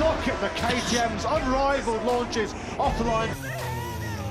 Look at the KTM's unrivaled launches off the line.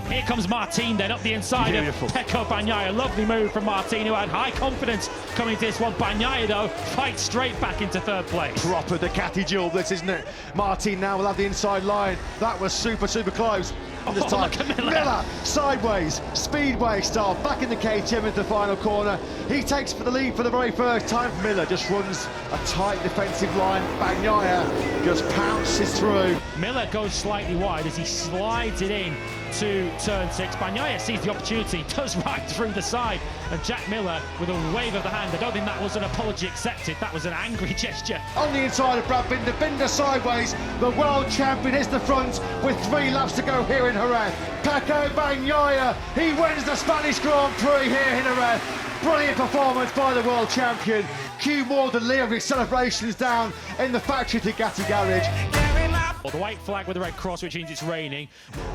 Here comes Martin then up the inside Beautiful. of Pecco Bagnaia. Lovely move from Martin, who had high confidence coming to this one. Bagnaia though fights straight back into third place. Proper Ducati duel this, isn't it? Martin now will have the inside line. That was super close. This time, look at Miller. Miller sideways, speedway style, back in the KTM into the final corner. He takes for the lead for the very first time. Miller just runs a tight defensive line. Bagnaia just pounces through. Miller goes slightly wide as he slides it in to turn 6. Bagnaia sees the opportunity, does right through the side, and Jack Miller with a wave of the hand. I don't think that was an apology accepted, that was an angry gesture. On the inside of Brad Binder, Binder sideways, the world champion hits the front with 3 laps to go here in Jerez. Pecco Bagnaia, he wins the Spanish Grand Prix here in Jerez. Brilliant performance by the world champion. Cue more than lyric celebrations down in the factory Ducati garage. The white flag with the red cross, which means it's raining.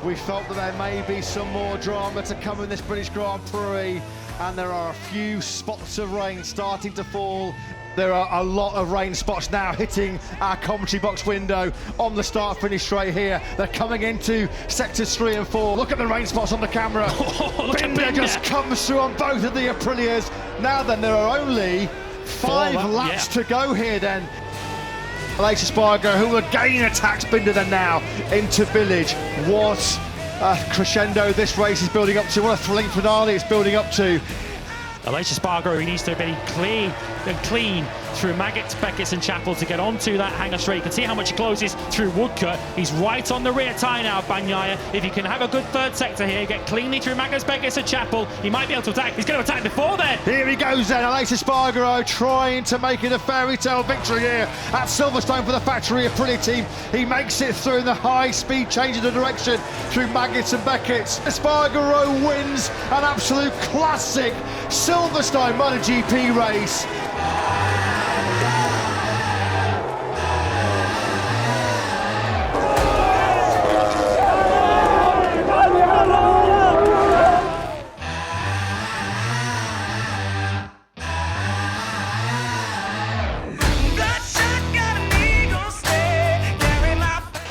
We felt that there may be some more drama to come in this British Grand Prix, and there are a few spots of rain starting to fall. There are a lot of rain spots now hitting our commentary box window on the start-finish straight here. They're coming into sectors 3 and 4. Look at the rain spots on the camera. Binder just comes through on both of the Aprilias. Now then, there are only 5 laps to go here then. Aleix Espargaro, who again attacks Binder then now into Village. What a crescendo this race is building up to. What a thrilling finale it's building up to. Aleix Espargaro, he needs to be clean through Maggots, Beckett and Chapel to get onto that hangar straight. You can see how much he closes through Woodcut. He's right on the rear tyre now, Bagnaia. If he can have a good third sector here, get cleanly through Maggots, Beckett and Chapel, he might be able to attack. He's going to attack before then. Here he goes then, Aleix Espargaro trying to make it a fairy tale victory here at Silverstone for the factory Aprilia team. He makes it through in the high speed change of the direction through Maggots and Beckett. Espargaro wins an absolute classic Silverstone MotoGP race.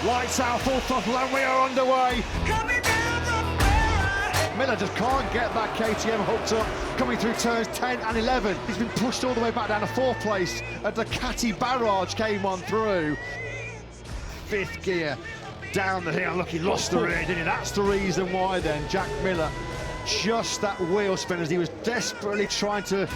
Lights out, full throttle, and we are underway. Miller just can't get that KTM hooked up, coming through turns 10 and 11. He's been pushed all the way back down to 4th place. A Ducati barrage came on through. 5th gear, down the hill. Look, he lost the rear, didn't he? That's the reason why then Jack Miller, just that wheel spin as he was desperately trying to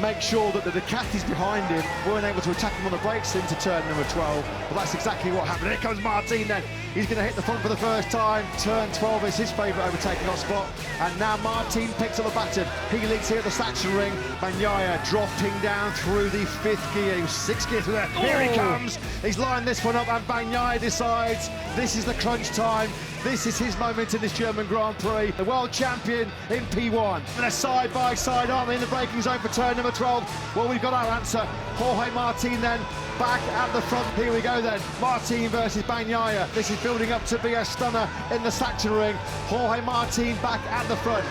make sure that the Ducatis behind him weren't able to attack him on the brakes into turn number 12. But that's exactly what happened. Here comes Martin then. He's going to hit the front for the first time. Turn 12 is his favourite overtaking hot spot. And now Martin picks up the baton. He leads here at the Saxon ring. Bagnaia dropping down through the 5th gear. He was 6th gear through there. Here he comes. He's lined this one up and Bagnaia decides this is the crunch time. This is his moment in this German Grand Prix. The world champion in P1. And they're side by side, aren't they, in the braking zone for turn number 12? Well, we've got our answer. Jorge Martin then back at the front. Here we go then. Martin versus Bagnaia. This is building up to be a stunner in the Saxon ring. Jorge Martin back at the front.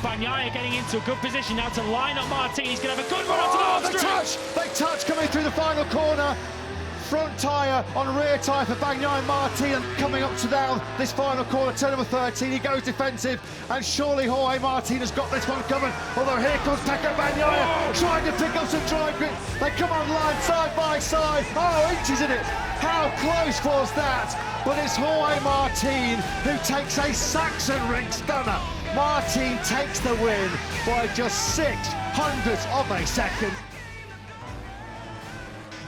Bagnaia getting into a good position now to line up Martin. He's going to have a good run onto the home straight. They touch coming through the final corner. Front tyre on rear tyre for Bagnaia and Martin, coming up to down this final corner, turn number 13, he goes defensive, and surely Jorge Martin has got this one covered, although here comes Pecco Bagnaia, trying to pick up some drive grip. They come on line side by side, inches in it, how close was that? But it's Jorge Martin who takes a Saxon ring stunner. Martin takes the win by just 0.06 of a second.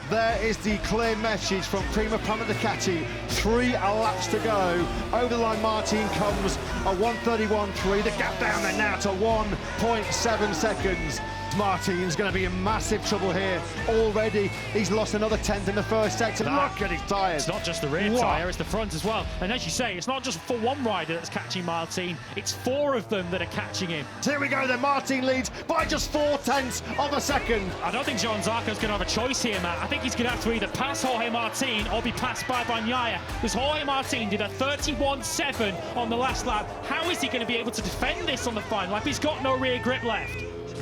There is the clear message from Prima Prama Ducati. 3 laps to go. Over the line, Martin comes a 1:31.3. The gap down there now to 1.7 seconds. Martin's going to be in massive trouble here already. He's lost another 10th in the first sector. Look at his tyres. It's not just the rear tyre, it's the front as well. And as you say, it's not just for one rider that's catching Martin, it's 4 of them that are catching him. So here we go then, Martin leads by just 0.4 of a second. I don't think Joan Zarco's going to have a choice here, Matt. I think he's going to have to either pass Jorge Martin or be passed by Bagnaia. Because Jorge Martin did a 31.7 on the last lap. How is he going to be able to defend this on the final lap? He's got no rear grip left.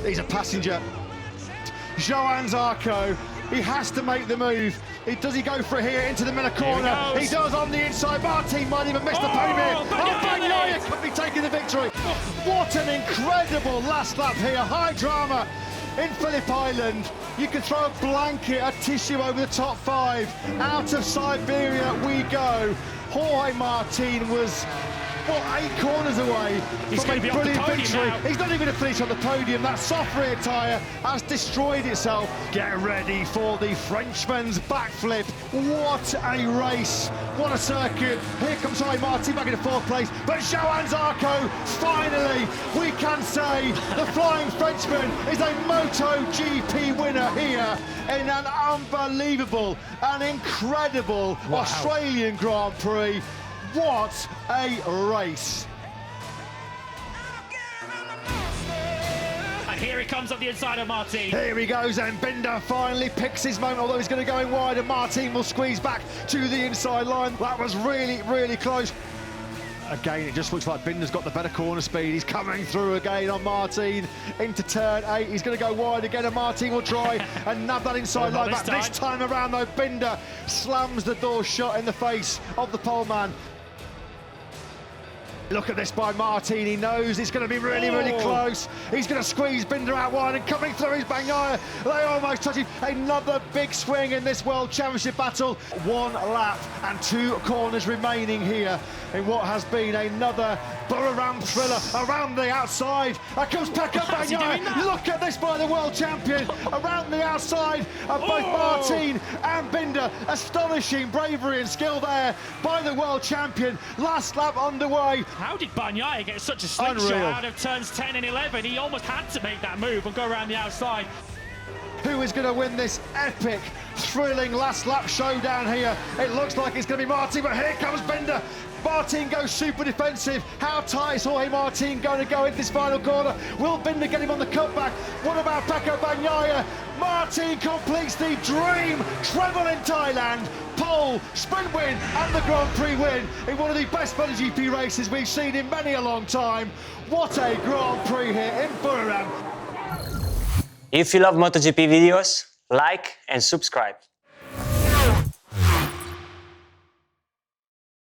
He's a passenger. Joan Zarco He has to make the move. Does he go for it here into the middle corner? He does on the inside. Martin might even miss the podium here. Bagnaia could be taking the victory. What an incredible last lap here. High drama in Phillip Island. You can throw a blanket, a tissue over the top 5. Out of Siberia we go. Jorge Martin was, 8 corners away from a brilliant victory. He's not even going to finish on the podium. That soft rear tyre has destroyed itself. Get ready for the Frenchman's backflip. What a race. What a circuit. Here comes Jorge Martin back into 4th place. But Johann Zarco, finally, we can say the Flying Frenchman is a MotoGP winner here in an unbelievable and incredible Australian Grand Prix. What a race. And here he comes up the inside of Martin. Here he goes, and Binder finally picks his moment, although he's going to go in wide, and Martin will squeeze back to the inside line. That was really, really close. Again, it just looks like Binder's got the better corner speed. He's coming through again on Martin into turn 8. He's going to go wide again, and Martin will try and nab that inside line back. This time around, though, Binder slams the door shut in the face of the pole man. Look at this by Martin. He knows it's going to be really, really close. He's going to squeeze Binder out wide, and coming through is Bagnaia. They almost touch him. Another big swing in this World Championship battle. 1 lap and 2 corners remaining here in what has been another Buriram thriller around the outside. Here comes Pecco Bagnaia. Look at this by the world champion around the outside of both Martin and Binder. Astonishing bravery and skill there by the world champion. Last lap underway. How did Bagnaia get such a slingshot out of turns 10 and 11? He almost had to make that move and go around the outside. Who is going to win this epic, thrilling last lap showdown here? It looks like it's going to be Martin, but here comes Binder. Martin goes super defensive. How tight is Jorge Martin going to go in this final corner? Will Binder get him on the cutback? What about Pecco Bagnaia? Martin completes the dream treble in Thailand. Pole, sprint win and the Grand Prix win in one of the best MotoGP races we've seen in many a long time. What a Grand Prix here in Buriram. If you love MotoGP videos, like and subscribe.